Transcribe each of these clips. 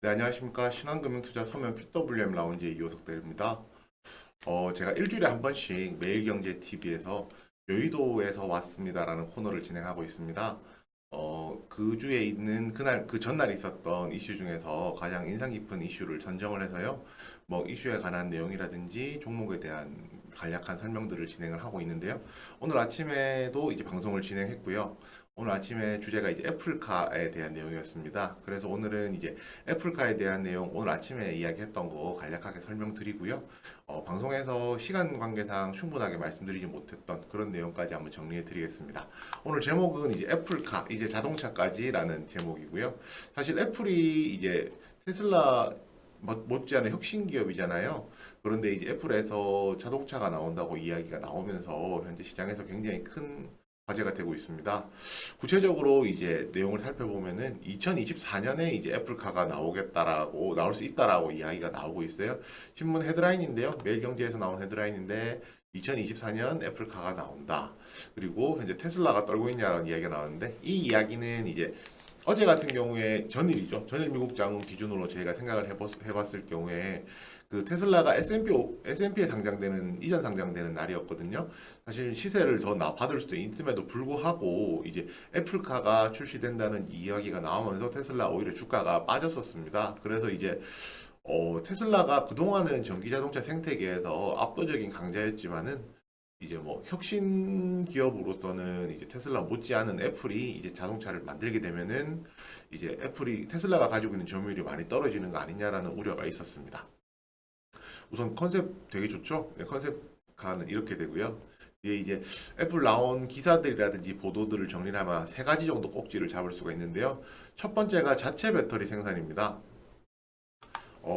네, 안녕하십니까. 신한금융투자 서면 PWM 라운지의 이호석 대리입니다. 제가 일주일에 한 번씩 매일경제TV에서 여의도에서 왔습니다라는 코너를 진행하고 있습니다. 그 주에 있는 그날, 그 전날 있었던 이슈 중에서 가장 인상 깊은 이슈를 선정을 해서요. 뭐 이슈에 관한 내용이라든지 종목에 대한 간략한 설명들을 진행을 하고 있는데요. 오늘 아침에도 이제 방송을 진행했고요. 오늘 아침에 주제가 이제 애플카에 대한 내용이었습니다. 그래서 오늘은 이제 애플카에 대한 내용 오늘 아침에 이야기했던 거 간략하게 설명드리고요. 방송에서 시간 관계상 충분하게 말씀드리지 못했던 그런 내용까지 한번 정리해 드리겠습니다. 오늘 제목은 이제 애플카, 이제 자동차까지라는 제목이고요. 사실 애플이 이제 테슬라 못지않은 혁신 기업이잖아요. 그런데 이제 애플에서 자동차가 나온다고 이야기가 나오면서 현재 시장에서 굉장히 큰 화제가 되고 있습니다. 구체적으로 이제 내용을 살펴보면은 2024년에 이제 애플카가 나올 수 있다라고 이야기가 나오고 있어요. 신문 헤드라인인데요. 매일경제에서 나온 헤드라인인데 2024년 애플카가 나온다. 그리고 현재 테슬라가 떨고 있냐라는 이야기가 나왔는데 이 이야기는 이제 어제 같은 경우에 전일이죠. 전일 미국 장은 기준으로 저희가 생각을 해봤을 경우에 그 테슬라가 S&P에 상장되는 이전 상장되는 날이었거든요. 사실 시세를 더 받을 수도 있음에도 불구하고 이제 애플카가 출시된다는 이야기가 나오면서 테슬라 오히려 주가가 빠졌었습니다. 그래서 이제 테슬라가 그동안은 전기 자동차 생태계에서 압도적인 강자였지만은 이제 뭐 혁신 기업으로서는 이제 테슬라 못지않은 애플이 이제 자동차를 만들게 되면은 이제 테슬라가 가지고 있는 점유율이 많이 떨어지는 거 아니냐라는 우려가 있었습니다. 우선 컨셉 되게 좋죠? 네, 컨셉카는 이렇게 되고요. 이제 애플 나온 기사들이라든지 보도들을 정리하면 세 가지 정도 꼭지를 잡을 수가 있는데요. 첫 번째가 자체 배터리 생산입니다.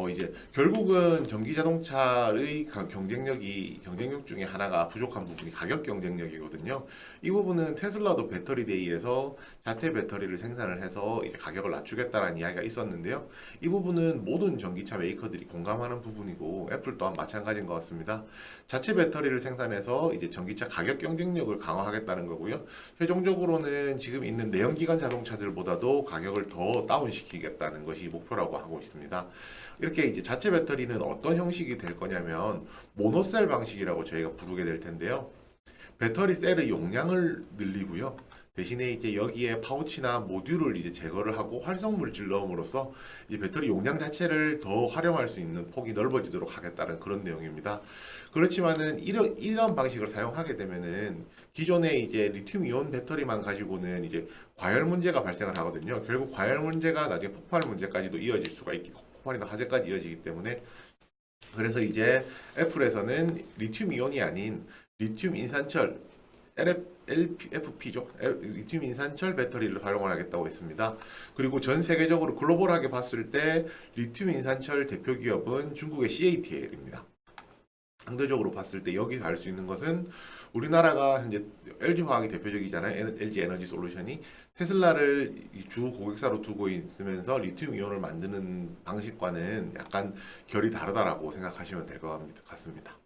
이제 결국은 전기 자동차의 경쟁력 중에 하나가 부족한 부분이 가격 경쟁력이거든요. 이 부분은 테슬라도 배터리 데이에서 자체 배터리를 생산을 해서 이제 가격을 낮추겠다는 이야기가 있었는데요. 이 부분은 모든 전기차 메이커들이 공감하는 부분이고 애플 또한 마찬가지인 것 같습니다. 자체 배터리를 생산해서 이제 전기차 가격 경쟁력을 강화하겠다는 거고요. 최종적으로는 지금 있는 내연기관 자동차들보다도 가격을 더 다운시키겠다는 것이 목표라고 하고 있습니다. 이렇게 이제 자체 배터리는 어떤 형식이 될 거냐면 모노셀 방식이라고 저희가 부르게 될 텐데요. 배터리 셀의 용량을 늘리고요. 대신에 이제 여기에 파우치나 모듈을 이제 제거를 하고 활성 물질 넣음으로써 이제 배터리 용량 자체를 더 활용할 수 있는 폭이 넓어지도록 하겠다는 그런 내용입니다. 그렇지만은 이런 방식을 사용하게 되면은 기존에 이제 리튬 이온 배터리만 가지고는 이제 과열 문제가 발생을 하거든요. 결국 과열 문제가 나중에 폭발 문제까지도 이어질 수가 있기 폭발이나 화재까지 이어지기 때문에 그래서 이제 애플에서는 리튬 이온이 아닌 리튬 인산철 LFP죠. 리튬 인산철 배터리를 활용을 하겠다고 했습니다. 그리고 전 세계적으로 글로벌하게 봤을 때 리튬 인산철 대표 기업은 중국의 CATL입니다. 상대적으로 봤을 때 여기서 알 수 있는 것은 우리나라가 현재 LG화학이 대표적이잖아요. LG 에너지 솔루션이 테슬라를 주 고객사로 두고 있으면서 리튬 이온을 만드는 방식과는 약간 결이 다르다라고 생각하시면 될 것 같습니다.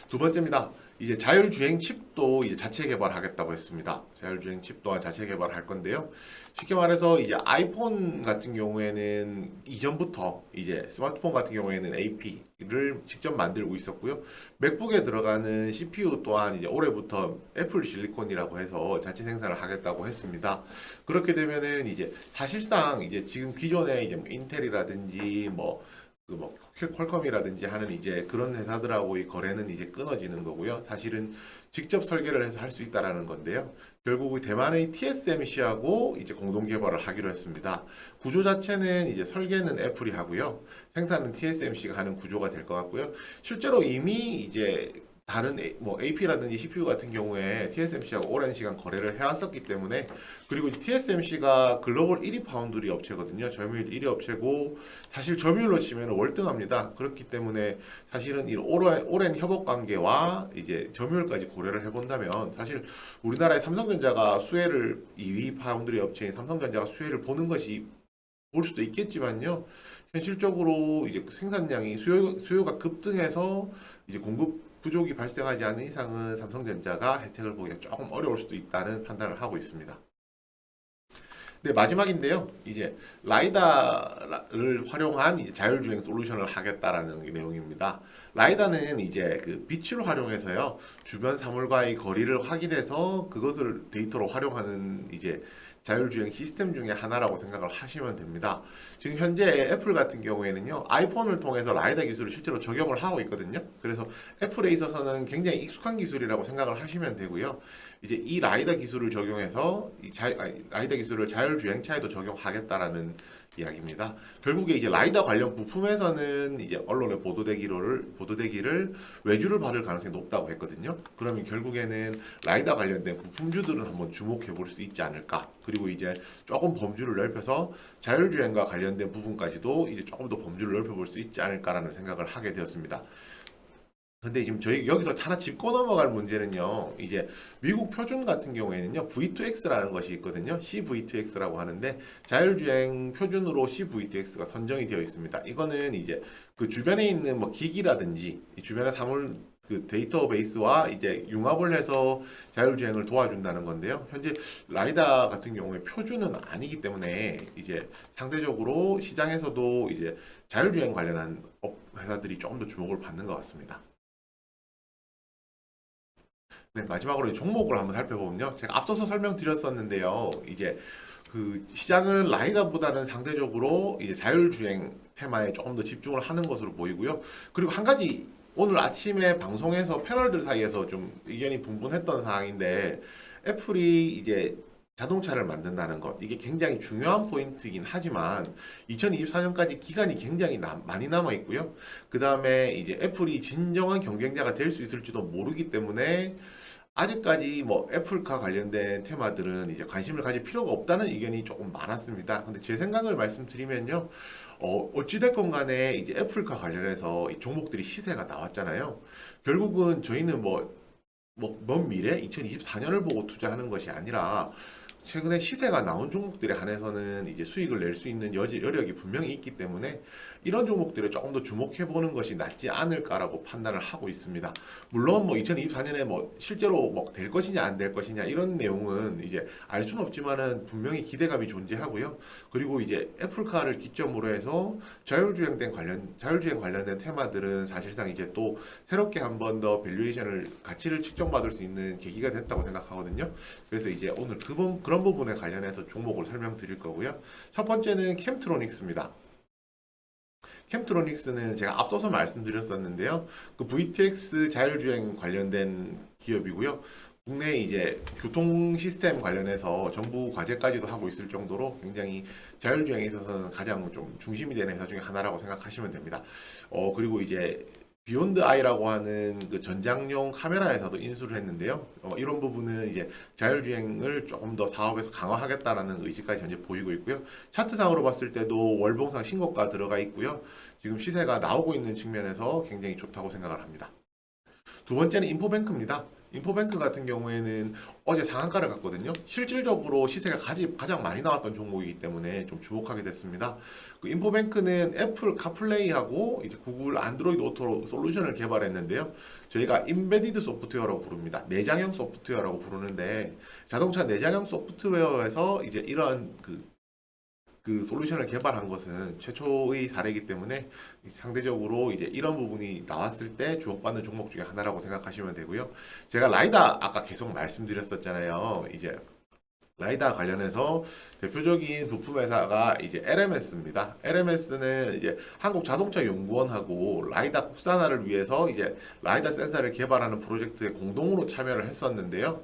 두 번째입니다. 이제 자율주행 칩도 이제 자체 개발하겠다고 했습니다. 자율주행 칩 또한 자체 개발할 건데요. 쉽게 말해서 이제 아이폰 같은 경우에는 이전부터 이제 스마트폰 같은 경우에는 AP를 직접 만들고 있었고요. 맥북에 들어가는 CPU 또한 이제 올해부터 애플 실리콘이라고 해서 자체 생산을 하겠다고 했습니다. 그렇게 되면은 이제 사실상 이제 지금 기존에 이제 뭐 인텔이라든지 퀄컴이라든지 하는 이제 그런 회사들하고의 거래는 이제 끊어지는 거고요. 사실은 직접 설계를 해서 할 수 있다라는 건데요. 결국 대만의 TSMC하고 이제 공동 개발을 하기로 했습니다. 구조 자체는 이제 설계는 애플이 하고요. 생산은 TSMC가 하는 구조가 될 것 같고요. 실제로 이미 이제 다른 AP라든지 CPU 같은 경우에 TSMC하고 오랜 시간 거래를 해왔었기 때문에 그리고 TSMC가 글로벌 1위 파운드리 업체거든요. 점유율 1위 업체고 사실 점유율로 치면 월등합니다. 그렇기 때문에 사실은 이 오랜 협업 관계와 이제 점유율까지 고려를 해본다면 사실 우리나라의 삼성전자가 2위 파운드리 업체인 삼성전자가 수혜를 보는 것이 볼 수도 있겠지만요. 현실적으로 이제 생산량이 수요가 급등해서 이제 공급 부족이 발생하지 않는 이상은 삼성전자가 혜택을 보기가 조금 어려울 수도 있다는 판단을 하고 있습니다. 네, 마지막인데요. 이제 라이다를 활용한 이제 자율주행 솔루션을 하겠다라는 내용입니다. 라이다는 이제 그 빛을 활용해서요, 주변 사물과의 거리를 확인해서 그것을 데이터로 활용하는 이제 자율주행 시스템 중에 하나라고 생각을 하시면 됩니다. 지금 현재 애플 같은 경우에는요, 아이폰을 통해서 라이다 기술을 실제로 적용을 하고 있거든요. 그래서 애플에 있어서는 굉장히 익숙한 기술이라고 생각을 하시면 되고요. 이제 이 라이다 기술을 적용해서 라이다 기술을 자율주행차에도 적용하겠다라는 이야기입니다. 결국에 이제 라이다 관련 부품에서는 이제 언론에 보도되기를 외주를 받을 가능성이 높다고 했거든요. 그러면 결국에는 라이다 관련된 부품주들은 한번 주목해 볼 수 있지 않을까. 그리고 이제 조금 범주를 넓혀서 자율주행과 관련된 부분까지도 이제 조금 더 범주를 넓혀 볼 수 있지 않을까라는 생각을 하게 되었습니다. 근데 지금 저희 여기서 하나 짚고 넘어갈 문제는요. 이제 미국 표준 같은 경우에는요. V2X라는 것이 있거든요. CV2X라고 하는데 자율주행 표준으로 CV2X가 선정이 되어 있습니다. 이거는 이제 그 주변에 있는 뭐 기기라든지 이 주변의 사물 그 데이터베이스와 이제 융합을 해서 자율주행을 도와준다는 건데요. 현재 라이다 같은 경우에 표준은 아니기 때문에 이제 상대적으로 시장에서도 이제 자율주행 관련한 회사들이 조금 더 주목을 받는 것 같습니다. 네, 마지막으로 이 종목을 한번 살펴보면요. 제가 앞서서 설명드렸었는데요. 이제 그 시장은 라이다보다는 상대적으로 이제 자율주행 테마에 조금 더 집중을 하는 것으로 보이고요. 그리고 한 가지 오늘 아침에 방송에서 패널들 사이에서 좀 의견이 분분했던 사항인데 애플이 이제 자동차를 만든다는 것 이게 굉장히 중요한 포인트이긴 하지만 2024년까지 기간이 굉장히 많이 남아 있고요. 그 다음에 이제 애플이 진정한 경쟁자가 될 수 있을지도 모르기 때문에 아직까지 뭐 애플카 관련된 테마들은 이제 관심을 가질 필요가 없다는 의견이 조금 많았습니다. 근데 제 생각을 말씀드리면요. 어찌됐건 간에 이제 애플카 관련해서 이 종목들이 시세가 나왔잖아요. 결국은 저희는 먼 미래 2024년을 보고 투자하는 것이 아니라 최근에 시세가 나온 종목들에 한해서는 이제 수익을 낼 수 있는 여력이 분명히 있기 때문에 이런 종목들에 조금 더 주목해 보는 것이 낫지 않을까라고 판단을 하고 있습니다. 물론 뭐 2024년에 뭐 실제로 뭐 될 것이냐 안 될 것이냐 이런 내용은 이제 알 수는 없지만은 분명히 기대감이 존재하고요. 그리고 이제 애플카를 기점으로 해서 자율주행 관련된 테마들은 사실상 이제 또 새롭게 한 번 더 밸류에이션을 가치를 측정받을 수 있는 계기가 됐다고 생각하거든요. 그래서 이제 오늘 그런 부분에 관련해서 종목을 설명드릴 거고요. 첫 번째는 캠트로닉스입니다. 캠트로닉스는 제가 앞서서 말씀드렸었는데요. 그 VTX 자율주행 관련된 기업이고요. 국내 이제 교통 시스템 관련해서 정부 과제까지도 하고 있을 정도로 굉장히 자율주행에 있어서는 가장 좀 중심이 되는 회사 중에 하나라고 생각하시면 됩니다. 그리고 이제 비욘드 아이라고 하는 그 전장용 카메라에서도 인수를 했는데요. 이런 부분은 이제 자율주행을 조금 더 사업에서 강화하겠다라는 의지까지 현재 보이고 있고요. 차트상으로 봤을 때도 월봉상 신고가 들어가 있고요. 지금 시세가 나오고 있는 측면에서 굉장히 좋다고 생각을 합니다. 두 번째는 인포뱅크입니다. 인포뱅크 같은 경우에는 어제 상한가를 갔거든요. 실질적으로 시세가 가장 많이 나왔던 종목이기 때문에 좀 주목하게 됐습니다. 그 인포뱅크는 애플 카플레이하고 이제 구글 안드로이드 오토 솔루션을 개발했는데요. 저희가 인베디드 소프트웨어라고 부릅니다. 내장형 소프트웨어라고 부르는데 자동차 내장형 소프트웨어에서 이제 이러한 그 솔루션을 개발한 것은 최초의 사례이기 때문에 상대적으로 이제 이런 부분이 나왔을 때 주목받는 종목 중에 하나라고 생각하시면 되고요. 제가 라이다 아까 계속 말씀드렸었잖아요. 이제 라이다 관련해서 대표적인 부품 회사가 이제 LMS입니다. LMS는 이제 한국자동차연구원하고 라이다 국산화를 위해서 이제 라이다 센서를 개발하는 프로젝트에 공동으로 참여를 했었는데요.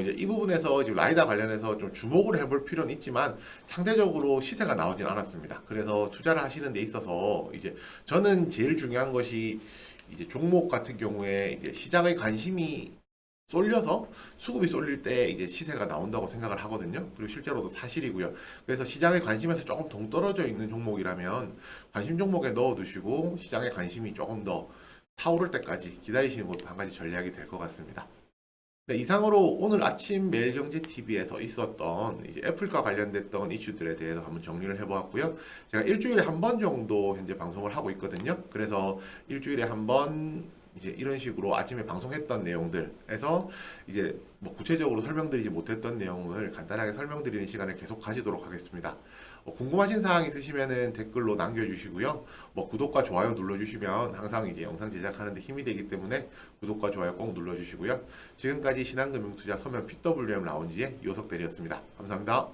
이제 이 부분에서 지금 라이다 관련해서 좀 주목을 해볼 필요는 있지만 상대적으로 시세가 나오진 않았습니다. 그래서 투자를 하시는 데 있어서 이제 저는 제일 중요한 것이 이제 종목 같은 경우에 이제 시장의 관심이 쏠려서 수급이 쏠릴 때 이제 시세가 나온다고 생각을 하거든요. 그리고 실제로도 사실이고요. 그래서 시장의 관심에서 조금 동떨어져 있는 종목이라면 관심 종목에 넣어두시고 시장의 관심이 조금 더 타오를 때까지 기다리시는 것도 한 가지 전략이 될 것 같습니다. 네, 이상으로 오늘 아침 매일경제TV에서 있었던 이제 애플과 관련됐던 이슈들에 대해서 한번 정리를 해보았고요. 제가 일주일에 한 번 정도 현재 방송을 하고 있거든요. 그래서 일주일에 한 번 이제 이런 식으로 아침에 방송했던 내용들에서 이제 뭐 구체적으로 설명드리지 못했던 내용을 간단하게 설명드리는 시간을 계속 가지도록 하겠습니다. 궁금하신 사항 있으시면은 댓글로 남겨주시고요. 뭐 구독과 좋아요 눌러주시면 항상 이제 영상 제작하는 데 힘이 되기 때문에 구독과 좋아요 꼭 눌러주시고요. 지금까지 신한금융투자 서면 PWM 라운지의 이호석 대리였습니다. 감사합니다.